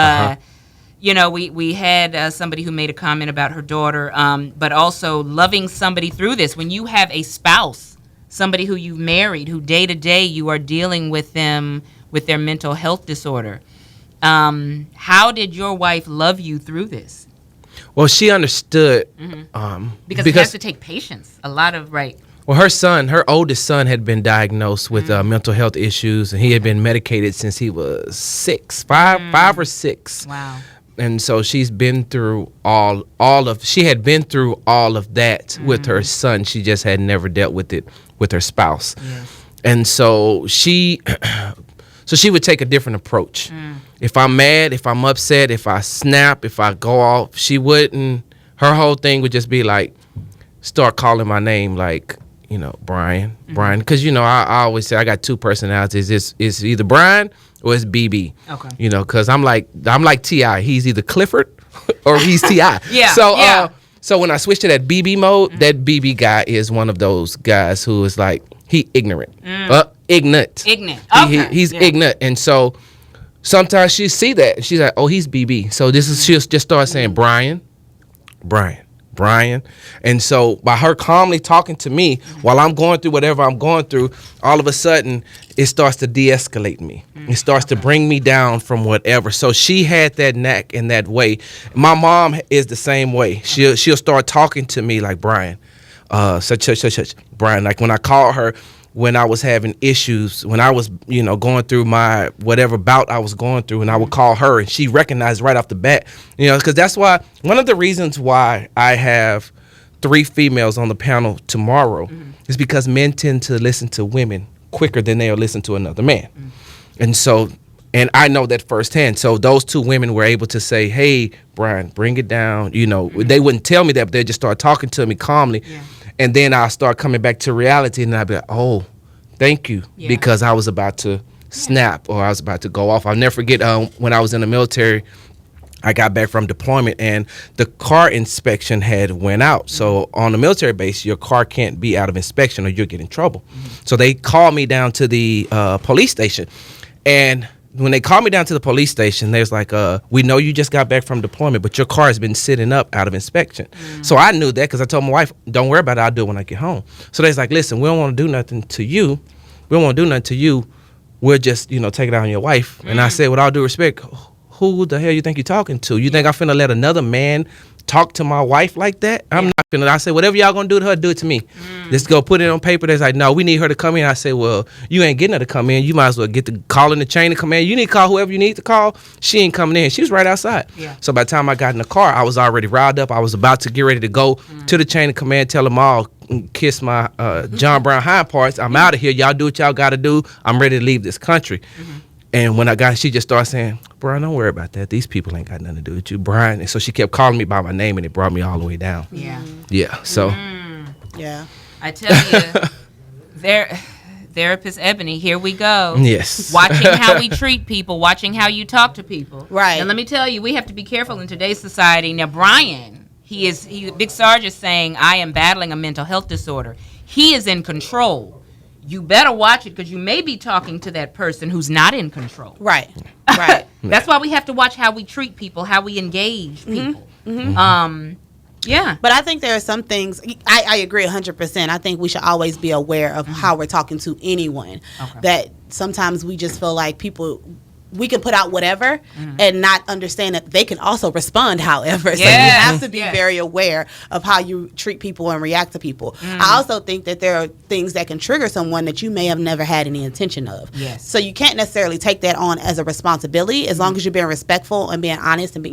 you know, we had somebody who made a comment about her daughter, but also loving somebody through this. When you have a spouse, somebody who you've married, who day to day you are dealing with them with their mental health disorder, how did your wife love you through this? Well, she understood. Because it has to take patience. A lot of, right. Well, her oldest son had been diagnosed with mental health issues, and he had been medicated since he was five or six. Wow. And so she's been through she had been through all of that with her son. She just had never dealt with it with her spouse. Yes. And so she would take a different approach. If I'm mad, if I'm upset, if I snap, if I go off, her whole thing would just be like, start calling my name, like, you know, Brian. Because, you know, I always say I got two personalities. It's either Brian or it's BB. Okay. You know, because I'm like T.I. He's either Clifford or he's T.I. Yeah. So when I switch to that BB mode, that BB guy is one of those guys who is like, he ignorant. Ignorant. Okay. He's ignorant. And so sometimes she see that. She's like, oh, he's BB. So she'll just start saying Brian. And so by her calmly talking to me while I'm going through whatever I'm going through, all of a sudden it starts to de-escalate me. It starts to bring me down from whatever. So she had that knack in that way. My mom is the same way. She'll start talking to me like, Brian, such. Brian, like when I called her when I was having issues, when I was, you know, going through my whatever bout I was going through, and I would call her, and she recognized right off the bat, you know, because that's why one of the reasons why I have 3 females on the panel tomorrow is because men tend to listen to women quicker than they'll listen to another man. And so, and I know that firsthand. So those 2 women were able to say, hey, Brian, bring it down. You know, they wouldn't tell me that, but they'd just start talking to me calmly. Yeah. And then I'll start coming back to reality, and I'll be like, oh, thank you, because I was about to snap or I was about to go off. I'll never forget when I was in the military, I got back from deployment and the car inspection had went out. So on the military base, your car can't be out of inspection or you'll get in trouble. So they called me down to the police station. And when they called me down to the police station, they was like, we know you just got back from deployment, but your car has been sitting up out of inspection. So I knew that because I told my wife, don't worry about it, I'll do it when I get home. So they was like, listen, we don't want to do nothing to you. We don't want to do nothing to you. We'll just, you know, take it out on your wife. And I said, with all due respect, who the hell you think you're talking to? You think I'm finna let another man talk to my wife like that? I'm not finna. I said, whatever y'all gonna do to her, do it to me. Just go put it on paper. They're like, no, we need her to come in. I said, well, you ain't getting her to come in. You might as well get the call in the chain of command. You need to call whoever you need to call. She ain't coming in. She was right outside. Yeah. So by the time I got in the car, I was already riled up. I was about to get ready to go to the chain of command, tell them all, kiss my John Brown hind parts. I'm out of here. Y'all do what y'all got to do. I'm ready to leave this country. And when I got, she just started saying, Brian, don't worry about that. These people ain't got nothing to do with you, Brian. And so she kept calling me by my name, and it brought me all the way down. Yeah. Yeah. So. Yeah. I tell you, therapist Ebony, here we go. Yes. Watching how we treat people, watching how you talk to people. Right. And let me tell you, we have to be careful in today's society. Now, Brian, Big Sarge is saying, I am battling a mental health disorder. He is in control. You better watch it because you may be talking to that person who's not in control. Right. Right. That's why we have to watch how we treat people, how we engage people. Yeah. But I think there are some things, I agree 100%. I think we should always be aware of how we're talking to anyone. Okay. That sometimes we just feel like people, we can put out whatever and not understand that they can also respond however. So you have to be very aware of how you treat people and react to people. I also think that there are things that can trigger someone that you may have never had any intention of. Yes. So you can't necessarily take that on as a responsibility. As long as you're being respectful and being honest and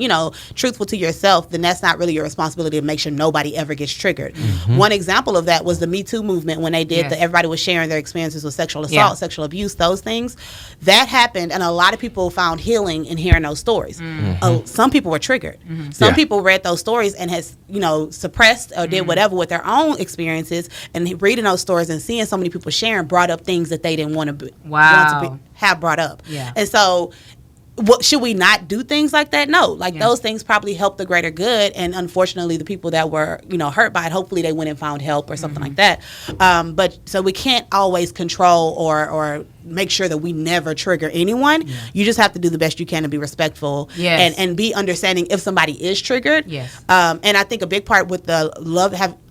truthful to yourself, then that's not really your responsibility to make sure nobody ever gets triggered. One example of that was the Me Too movement when they did everybody was sharing their experiences with sexual assault, sexual abuse, those things. That happened, and a lot of people found healing in hearing those stories. Some people were triggered. Some people read those stories and has suppressed or did whatever with their own experiences, and reading those stories and seeing so many people sharing brought up things that they didn't want to have brought up. And so should we not do things like that? No. Those things probably help the greater good, and unfortunately the people that were hurt by it, hopefully they went and found help or something like that. But so we can't always control or make sure that we never trigger anyone. Yeah. You just have to do the best you can to be respectful and be understanding if somebody is triggered. Yes. And I think a big part with the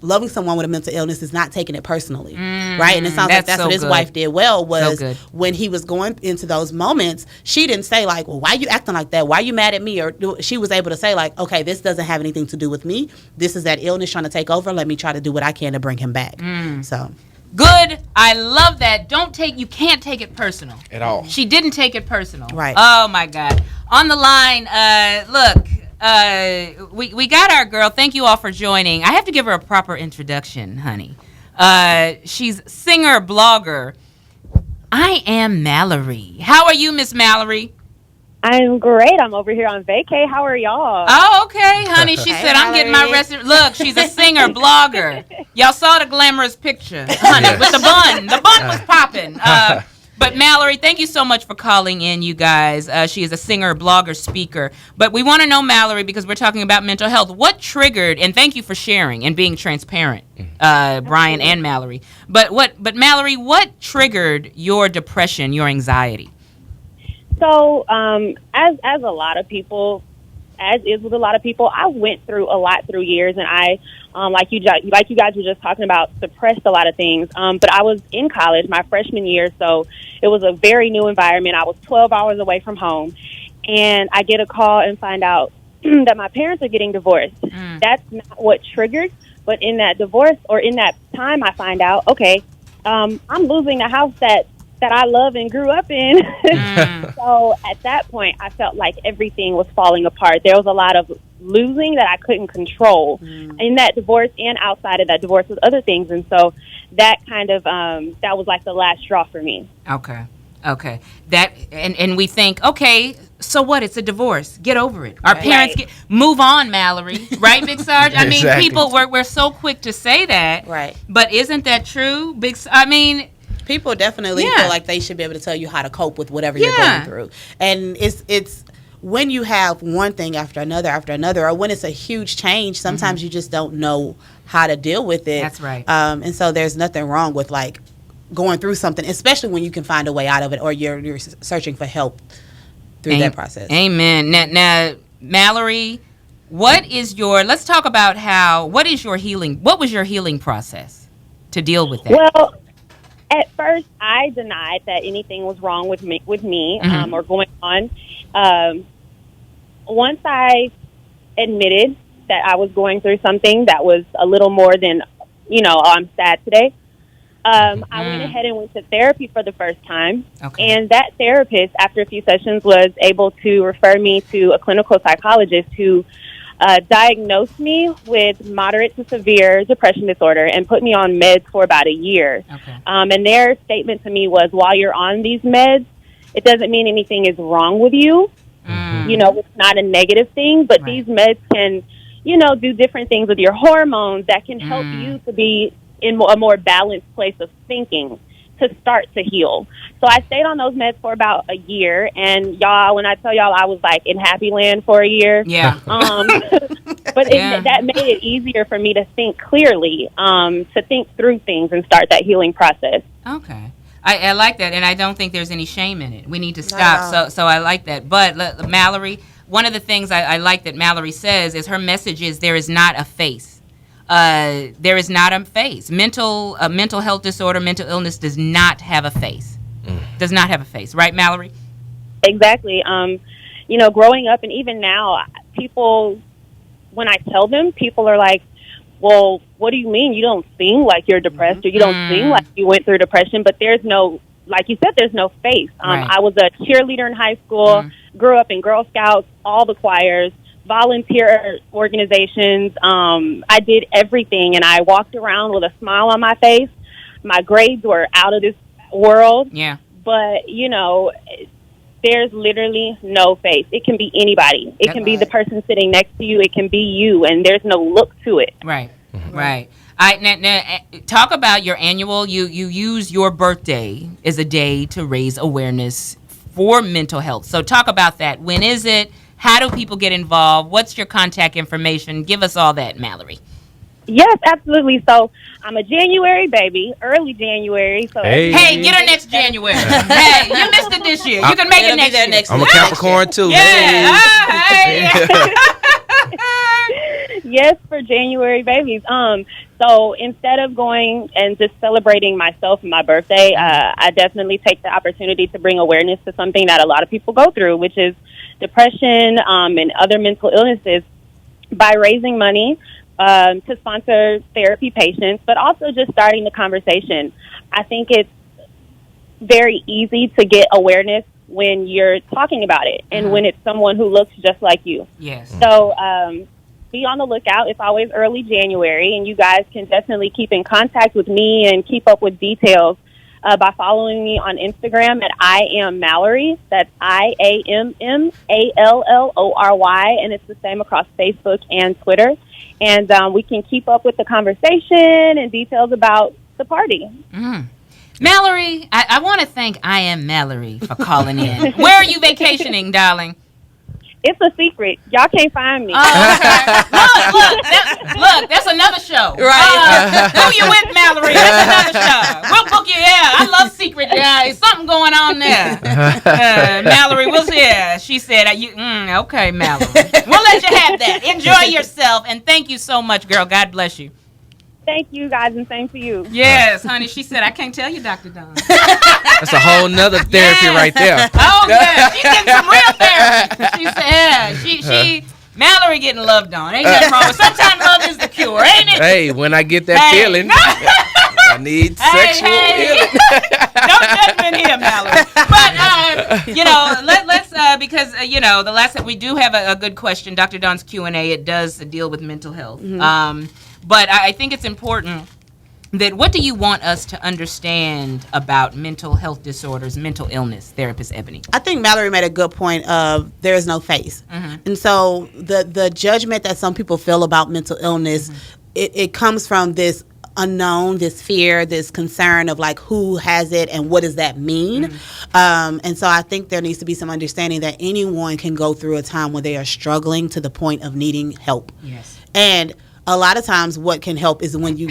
loving someone with a mental illness is not taking it personally, right? And it sounds like that's so what his wife did well was when he was going into those moments, she didn't say like, well, why are you acting like that? Why are you mad at me? Or she was able to say like, okay, this doesn't have anything to do with me. This is that illness trying to take over. Let me try to do what I can to bring him back. So. Good. I love that. You can't take it personal. At all. She didn't take it personal. Right. Oh, my God. On the line, look, we got our girl. Thank you all for joining. I have to give her a proper introduction, honey. She's singer, blogger. I am Mallory. How are you, Miss Mallory? I'm great. I'm over here on vacay. How are y'all? Oh, okay, honey. She said, I'm getting my rest. Look, she's a singer, blogger. Y'all saw the glamorous picture, honey, with the bun. The bun was popping. But Mallory, thank you so much for calling in, you guys. She is a singer, blogger, speaker. But we want to know, Mallory, because we're talking about mental health. What triggered, and thank you for sharing and being transparent, Brian and Mallory. But Mallory, what triggered your depression, your anxiety? So, as a lot of people, as is with a lot of people, I went through a lot through years, and I, like you guys were just talking about, suppressed a lot of things. But I was in college my freshman year, so it was a very new environment. I was 12 hours away from home, and I get a call and find out that my parents are getting divorced. That's not what triggered, but in that divorce or in that time, I find out, okay, I'm losing a house that I love and grew up in. So at that point, I felt like everything was falling apart. There was a lot of losing that I couldn't control in that divorce and outside of that divorce with other things. And so that kind of, that was like the last straw for me. Okay. That, and we think, okay, so what? It's a divorce. Get over it. Our parents move on, Mallory. Right, Big Sarge? I mean, people, we're so quick to say that. Right. But isn't that true? People definitely feel like they should be able to tell you how to cope with whatever you're going through. And it's when you have one thing after another, or when it's a huge change, sometimes you just don't know how to deal with it. That's right. And so there's nothing wrong with like going through something, especially when you can find a way out of it, or you're searching for help through that process. Amen. Now, Mallory, let's talk about what was your healing process to deal with that? Well, at first, I denied that anything was wrong with me or going on. Once I admitted that I was going through something that was a little more than, I'm sad today, I went ahead and went to therapy for the first time. Okay. And that therapist, after a few sessions, was able to refer me to a clinical psychologist who diagnosed me with moderate to severe depression disorder and put me on meds for about a year. Okay. And their statement to me was, while you're on these meds, it doesn't mean anything is wrong with you. It's not a negative thing, but these meds can, do different things with your hormones that can help you to be in a more balanced place of thinking to start to heal. So I stayed on those meds for about a year, and y'all, when I tell y'all I was like in happy land for a year. Yeah. But that made it easier for me to think clearly, to think through things and start that healing process. Okay. I like that, and I don't think there's any shame in it. We need to stop. So I like that. But Mallory, one of the things I like that Mallory says is her message is there is not a face. There is not a face. Mental health disorder, mental illness does not have a face. Does not have a face. Right, Mallory? Exactly. Growing up and even now, people, when I tell them, people are like, well, what do you mean? You don't seem like you're depressed, or you don't seem like you went through depression, but there's no, like you said, there's no face. Right. I was a cheerleader in high school, grew up in Girl Scouts, all the choirs, volunteer organizations. I did everything, and I walked around with a smile on my face. My grades were out of this world. Yeah. But, there's literally no face. It can be anybody. It can be the person sitting next to you. It can be you, and there's no look to it. Right. Right. Now, talk about your annual. You use your birthday as a day to raise awareness for mental health. So talk about that. When is it? How do people get involved? What's your contact information? Give us all that, Mallory. Yes, absolutely. So I'm a January baby, early January. So Hey, get her next January. Hey, you missed it this year. You can make it next year. I'm a Capricorn too. Yeah. Hey. Yes, for January babies. So instead of going and just celebrating myself and my birthday, I definitely take the opportunity to bring awareness to something that a lot of people go through, which is depression and other mental illnesses, by raising money to sponsor therapy patients, but also just starting the conversation. I think it's very easy to get awareness when you're talking about it and when it's someone who looks just like you. Yes. So be on the lookout. It's always early January, and you guys can definitely keep in contact with me and keep up with details by following me on Instagram at I am Mallory. That's IAMMALLORY, and it's the same across Facebook and Twitter. And we can keep up with the conversation and details about the party. Mallory, I want to thank I am Mallory for calling in. Where are you vacationing, darling? It's a secret. Y'all can't find me. Oh, okay. Look, that's another show. Right. Who you with, Mallory? That's another show. We'll book you. Yeah, I love secret guys. Something going on there. Mallory was here. She said, okay, Mallory. We'll let you have that. Enjoy yourself, and thank you so much, girl. God bless you. Thank you, guys, and same to you. Yes, honey. She said, I can't tell you, Dr. Don. That's a whole nother therapy right there. Oh, yeah. She's getting some real therapy. She said, she Mallory getting loved on. Ain't nothing wrong with it. Sometimes love is the cure, ain't it? Hey, when I get that feeling, I need sexual healing. No judgment here, Mallory. But, let's because, the last time we do have a good question, Dr. Don's Q&A, it does deal with mental health. But I think it's important that what do you want us to understand about mental health disorders, mental illness, therapist Ebony? I think Mallory made a good point of there is no face. And so the judgment that some people feel about mental illness, it comes from this unknown, this fear, this concern of like who has it and what does that mean. And so I think there needs to be some understanding that anyone can go through a time where they are struggling to the point of needing help. Yes. And a lot of times what can help is when you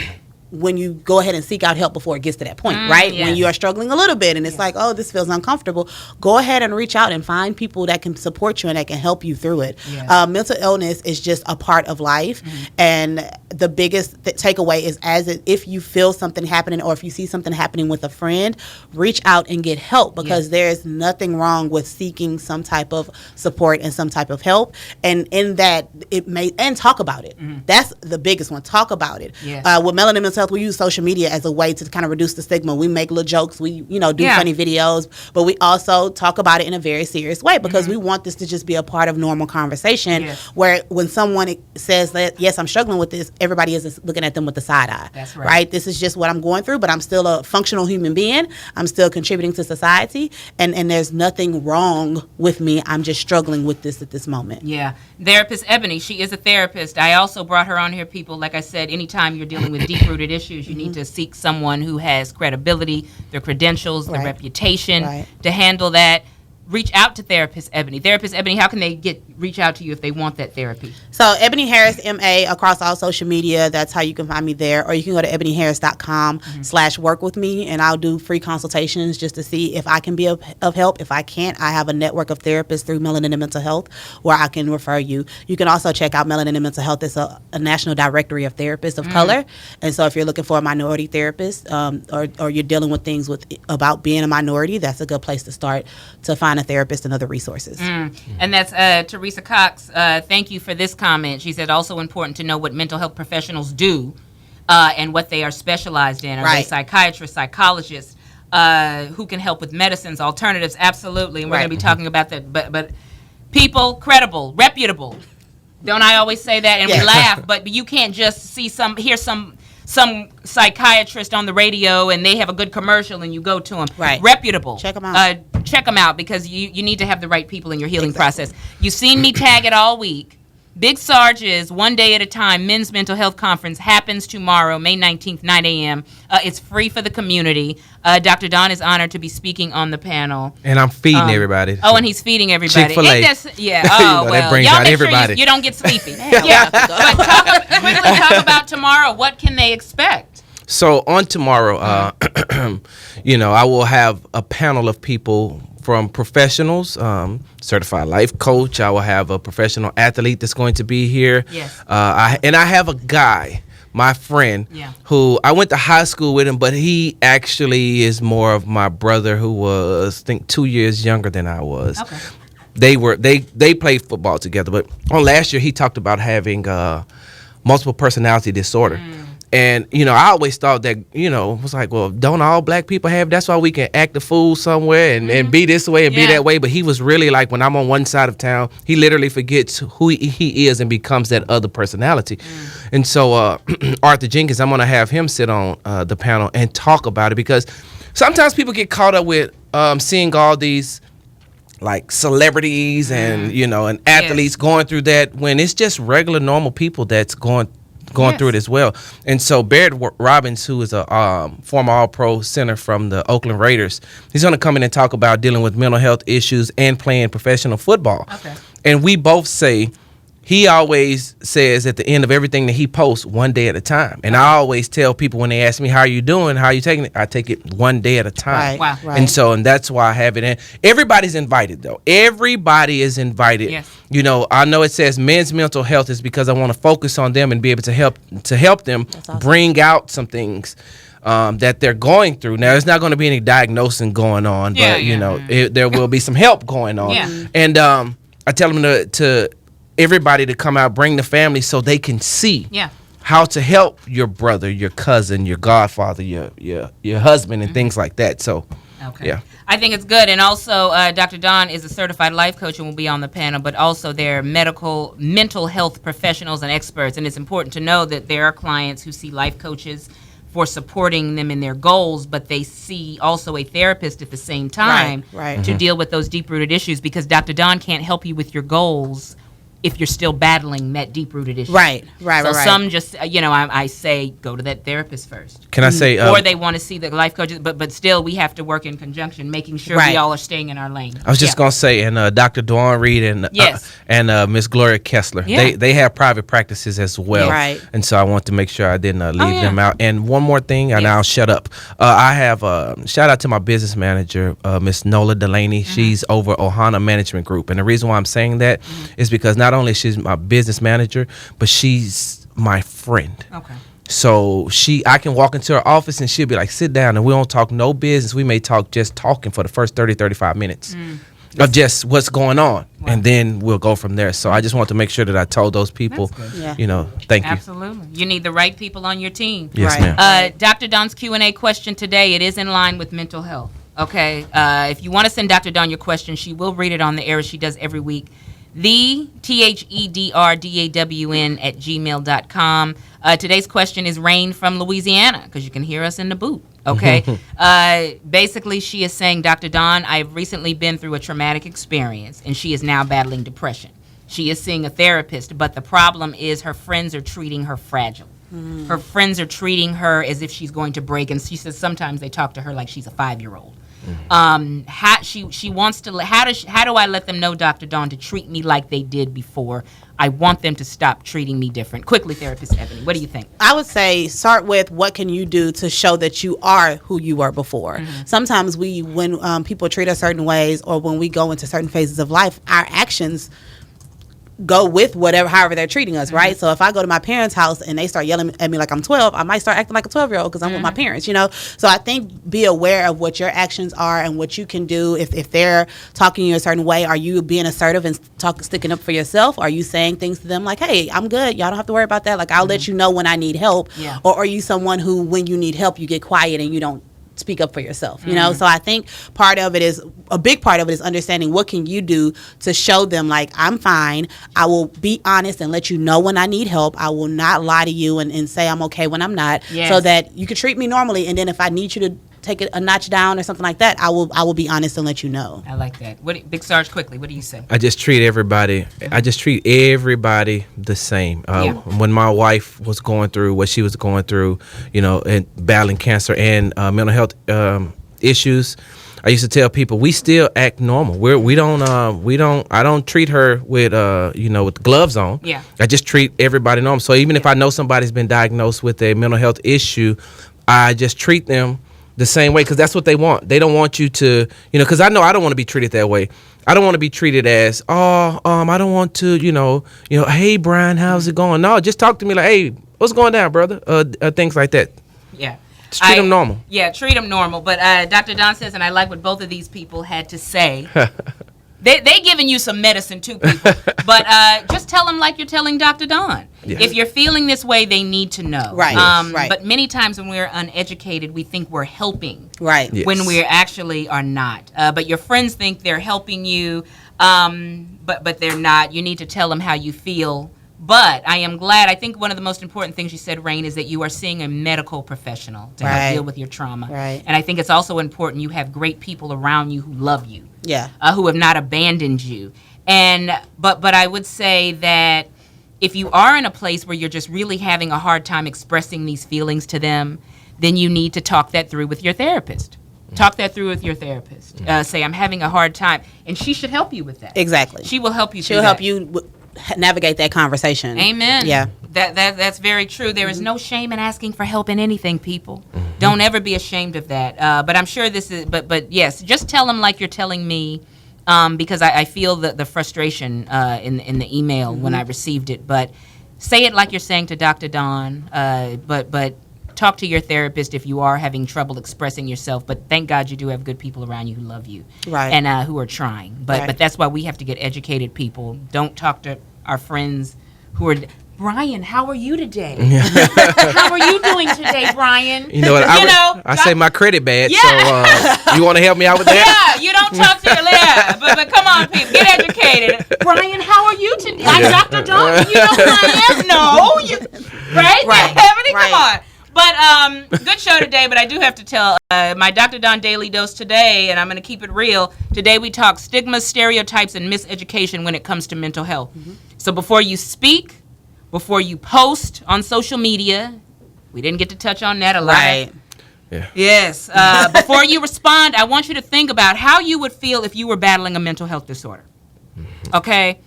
go ahead and seek out help before it gets to that point, right? Yes. When you are struggling a little bit and it's like, oh, this feels uncomfortable, go ahead and reach out and find people that can support you and that can help you through it. Yes. Mental illness is just a part of life. And the biggest takeaway is if you feel something happening or if you see something happening with a friend, reach out and get help because there's nothing wrong with seeking some type of support and some type of help. And in that, and talk about it. That's the biggest one. Talk about it. Yes. With Melanin Mental Health, we use social media as a way to kind of reduce the stigma. We make little jokes. We, do funny videos, but we also talk about it in a very serious way because we want this to just be a part of normal conversation where when someone says that, yes, I'm struggling with this, everybody is looking at them with the side eye. That's right. This is just what I'm going through, but I'm still a functional human being. I'm still contributing to society, and there's nothing wrong with me. I'm just struggling with this at this moment. Yeah. Therapist Ebony, she is a therapist. I also brought her on here, people. Like I said, anytime you're dealing with deep-rooted issues, you need to seek someone who has credibility, their credentials, their reputation to handle that. Reach out to Therapist Ebony. Therapist Ebony, how can they reach out to you if they want that therapy? So Ebony Harris, MA, across all social media. That's how you can find me there. Or you can go to ebonyharris.com/work with me, and I'll do free consultations just to see if I can be of help. If I can't, I have a network of therapists through Melanin and Mental Health where I can refer you. You can also check out Melanin and Mental Health. It's a national directory of therapists of color. And so if you're looking for a minority therapist or you're dealing with things about being a minority, that's a good place to start to find a therapist and other resources. And that's Teresa Cox. Thank you for this comment. She said also important to know what mental health professionals do and what they are specialized in. Are they psychiatrists, psychologists who can help with medicines, alternatives? Absolutely. And we're going to be talking about that. But people, credible, reputable. Don't I always say that? And we laugh, but you can't just hear some psychiatrist on the radio and they have a good commercial and you go to them. Reputable. Check them out. Check them out because you need to have the right people in your healing process. You've seen me tag it all week. Big Sarge's One Day at a Time Men's Mental Health Conference happens tomorrow, May 19th, 9 a.m. It's free for the community. Dr. Don is honored to be speaking on the panel. And I'm feeding everybody. Oh, and he's feeding everybody. Chick-fil-A. Yeah. Oh, well. That brings y'all out make everybody. sure you don't get sleepy. Yeah. But quickly talk about tomorrow. What can they expect? So on tomorrow, I will have a panel of people from professionals, certified life coach. I will have a professional athlete that's going to be here. Yes. I have a guy, my friend, who I went to high school with him, but he actually is more of my brother, who was, I think, 2 years younger than I was. Okay. They played football together, but on last year he talked about having multiple personality disorder. And, I always thought that, was like, well, don't all black people have? That's why we can act a fool somewhere and be this way and be that way. But he was really like, when I'm on one side of town, he literally forgets who he is and becomes that other personality. And so Arthur Jenkins, I'm going to have him sit on the panel and talk about it, because sometimes people get caught up with seeing all these like celebrities and, and athletes going through that, when it's just regular, normal people that's going through it as well. And so Barrett Robbins, who is a former All-Pro center from the Oakland Raiders, he's going to come in and talk about dealing with mental health issues and playing professional football. Okay. And we both say, he always says at the end of everything that he posts, one day at a time. And I always tell people when they ask me, how are you doing? How are you taking it? I take it one day at a time. Right. Wow. And that's why I have it in. Everybody's invited, though. Everybody is invited. Yes. I know it says men's mental health is because I want to focus on them and be able to help them bring out some things that they're going through. Now, there's not going to be any diagnosing going on, but there will be some help going on. Yeah. And I tell them to everybody to come out, bring the family, so they can see how to help your brother, your cousin, your godfather, your husband, and things like that. So, I think it's good. And also, Dr. Don is a certified life coach and will be on the panel, but also they're mental health professionals and experts. And it's important to know that there are clients who see life coaches for supporting them in their goals, but they see also a therapist at the same time to deal with those deep-rooted issues, because Dr. Don can't help you with your goals if you're still battling that deep-rooted issue. Right. So some just, I say go to that therapist first. Can I say... or they want to see the life coaches, but still we have to work in conjunction, making sure we all are staying in our lane. I was just going to say, and Dr. Dawn Reed and Miss Gloria Kessler, they have private practices as well. Right. And so I want to make sure I didn't leave them out. And one more thing, and I'll shut up. I have shout out to my business manager, Miss Nola Delaney. She's over Ohana Management Group. And the reason why I'm saying that is because not only she's my business manager, but she's my friend. Okay. So I can walk into her office and she'll be like, sit down, and we don't talk no business. We may talk just talking for the first 30, 35 minutes of just what's going on. Wow. And then we'll go from there. So I just want to make sure that I told those people, thank you. Absolutely. You need the right people on your team. Yes, ma'am. Dr. Don's Q&A question today, it is in line with mental health. Okay. If you want to send Dr. Don your question, she will read it on the air, as she does every week. THEDRDAWN@gmail.com. Today's question is Rain from Louisiana, because you can hear us in the booth. Okay. Basically, she is saying, Dr. Don, I've recently been through a traumatic experience, and she is now battling depression. She is seeing a therapist, but the problem is her friends are treating her fragile. Her friends are treating her as if she's going to break, and she says sometimes they talk to her like she's a 5-year-old. She wants to. How do I let them know, Dr. Dawn, to treat me like they did before? I want them to stop treating me different. Quickly, therapist Ebony, what do you think? I would say start with what can you do to show that you are who you were before. Sometimes when people treat us certain ways, or when we go into certain phases of life, our actions go with however they're treating us, right? So if I go to my parents' house and they start yelling at me like I'm 12, I might start acting like a 12-year-old because I'm with my parents, So I think be aware of what your actions are and what you can do. If they're talking to you a certain way, are you being assertive and sticking up for yourself? Are you saying things to them like, hey, I'm good, y'all don't have to worry about that, like I'll let you know when I need help? Or are you someone who, when you need help, you get quiet and you don't speak up for yourself, So I think a big part of it is understanding what can you do to show them like, I'm fine, I will be honest and let you know when I need help, I will not lie to you and say I'm okay when I'm not, so that you can treat me normally, and then if I need you to take it a notch down or something like that, I will be honest and let you know. I like that. Big Sarge, quickly, what do you say? I just treat everybody the same. When my wife was going through what she was going through, and battling cancer and mental health issues, I used to tell people we still act normal. I don't treat her with with gloves on. Yeah. I just treat everybody normal. So even if I know somebody's been diagnosed with a mental health issue, I just treat them the same way, because that's what they want. They don't want you to, because I know I don't want to be treated that way. I don't want to be treated as, I don't want to, hey Brian, how's it going? No, just talk to me like, hey, what's going down, brother? Things like that. Yeah. Just treat them normal. Yeah, treat them normal. But Dr. Don says, and I like what both of these people had to say. They giving you some medicine too, people. But just tell them like you're telling Dr. Don. Yeah. If you're feeling this way, they need to know. Right. Right. But many times when we're uneducated, we think we're helping. Right. Yes. When we actually are not. But your friends think they're helping you, but they're not. You need to tell them how you feel. But I am glad. I think one of the most important things you said, Rain, is that you are seeing a medical professional to help deal with your trauma. Right. And I think it's also important you have great people around you who love you. Yeah. Who have not abandoned you. And but I would say that if you are in a place where you're just really having a hard time expressing these feelings to them, then you need to talk that through with your therapist. Talk that through with your therapist. Say, I'm having a hard time. And she should help you with that. Exactly. She will help you She'll help you navigate that conversation. Amen. Yeah. That's very true. There is no shame in asking for help in anything, people. Don't ever be ashamed of that. But I'm sure this is, but yes, just tell them like you're telling me, because I feel the frustration in the email when I received it. But say it like you're saying to Dr. Don, but talk to your therapist if you are having trouble expressing yourself. But thank God you do have good people around you who love you. Right. And who are trying. But that's why we have to get educated people. Don't talk to our friends who are... Brian, how are you today? How are you doing today, Brian? You know what? I say my credit bad. Yeah. So you want to help me out with that? Yeah, you don't talk to your lab. But come on, people, get educated. Brian, how are you today? I'm Dr. Don. You know who I am? No. Right? Ebony, come on. But good show today, but I do have to tell my Dr. Don Daily Dose today, and I'm going to keep it real. Today we talk stigmas, stereotypes, and miseducation when it comes to mental health. So before you speak, before you post on social media, we didn't get to touch on that a lot. Right. Yeah. Yes. Before you respond, I want you to think about how you would feel if you were battling a mental health disorder. Okay?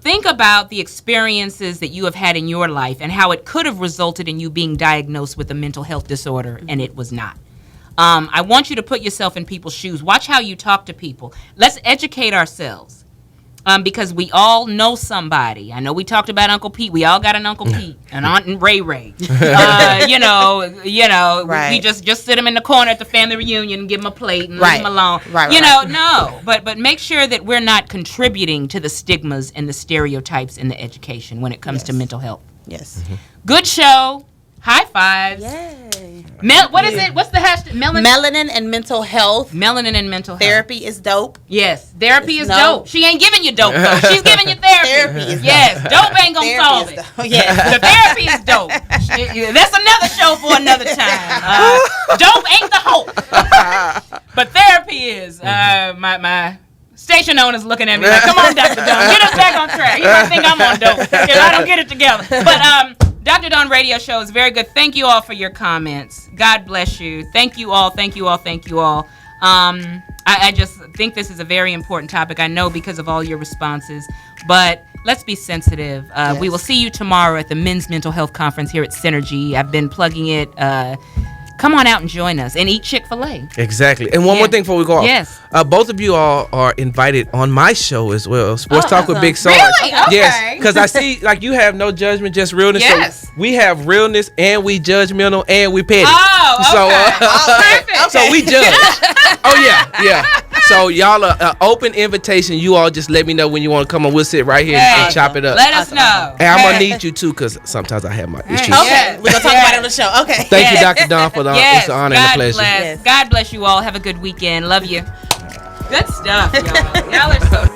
Think about the experiences that you have had in your life and how it could have resulted in you being diagnosed with a mental health disorder, and it was not. I want you to put yourself in people's shoes. Watch how you talk to people. Let's educate ourselves. Because we all know somebody. I know we talked about Uncle Pete. We all got an Uncle Pete, an Aunt and Ray Ray. Right. We just sit them in the corner at the family reunion and give them a plate and leave them alone. No. But make sure that we're not contributing to the stigmas and the stereotypes in the education when it comes to mental health. Yes. Good show. High fives. Yay. What is it? What's the hashtag? Melanin and mental health. Melanin and mental health. Therapy is dope. Yes, therapy is dope. She ain't giving you dope though. She's giving you therapy. Therapy is dope. Dope ain't gonna solve it. Yes, the therapy is dope. That's another show for another time. Dope ain't the hope, but therapy is. My station owner's looking at me like, "Come on, Dr. Don, get us back on track." He might think I'm on dope because I don't get it together. But Dr. Don Radio Show is very good. Thank you all for your comments. God bless you. Thank you all. Thank you all. Thank you all. I just think this is a very important topic. I know because of all your responses, but let's be sensitive. We will see you tomorrow at the Men's Mental Health Conference here at Synergy. I've been plugging it. Come on out and join us and eat Chick-fil-A. Exactly. And one more thing before we go off. Yes. Both of you all are invited on my show as well, Sports Talk with Big Sarge. Really? Okay. Yes, because I see like you have no judgment, just realness. Yes. So we have realness and we judgmental and we petty. Oh, okay. Perfect. So we judge. Yeah. So y'all are open invitation. You all just let me know when you want to come on. We'll sit right here and chop it up. Let us know. And I'm going to need you too because sometimes I have my issues. Okay. We're going to talk about it on the show. Okay. Thank you, Dr. Don, for the it's an honor and a pleasure. Bless. God bless you all. Have a good weekend. Love you. Good stuff, y'all. Y'all are so...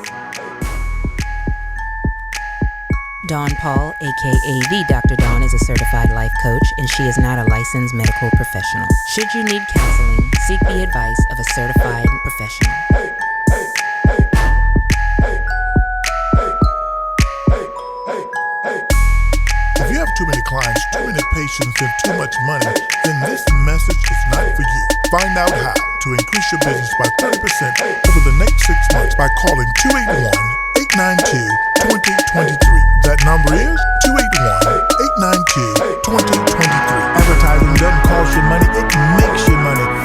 Dawn Paul, aka the Dr. Dawn, is a certified life coach, and she is not a licensed medical professional. Should you need counseling, seek the advice of a certified professional. If you have too many clients, too many patients, and too much money, then this message is not for you. Find out how to increase your business by 30% over the next 6 months by calling 281-892-2023. That number is 281-892-2023. Advertising doesn't cost you money, it makes you money.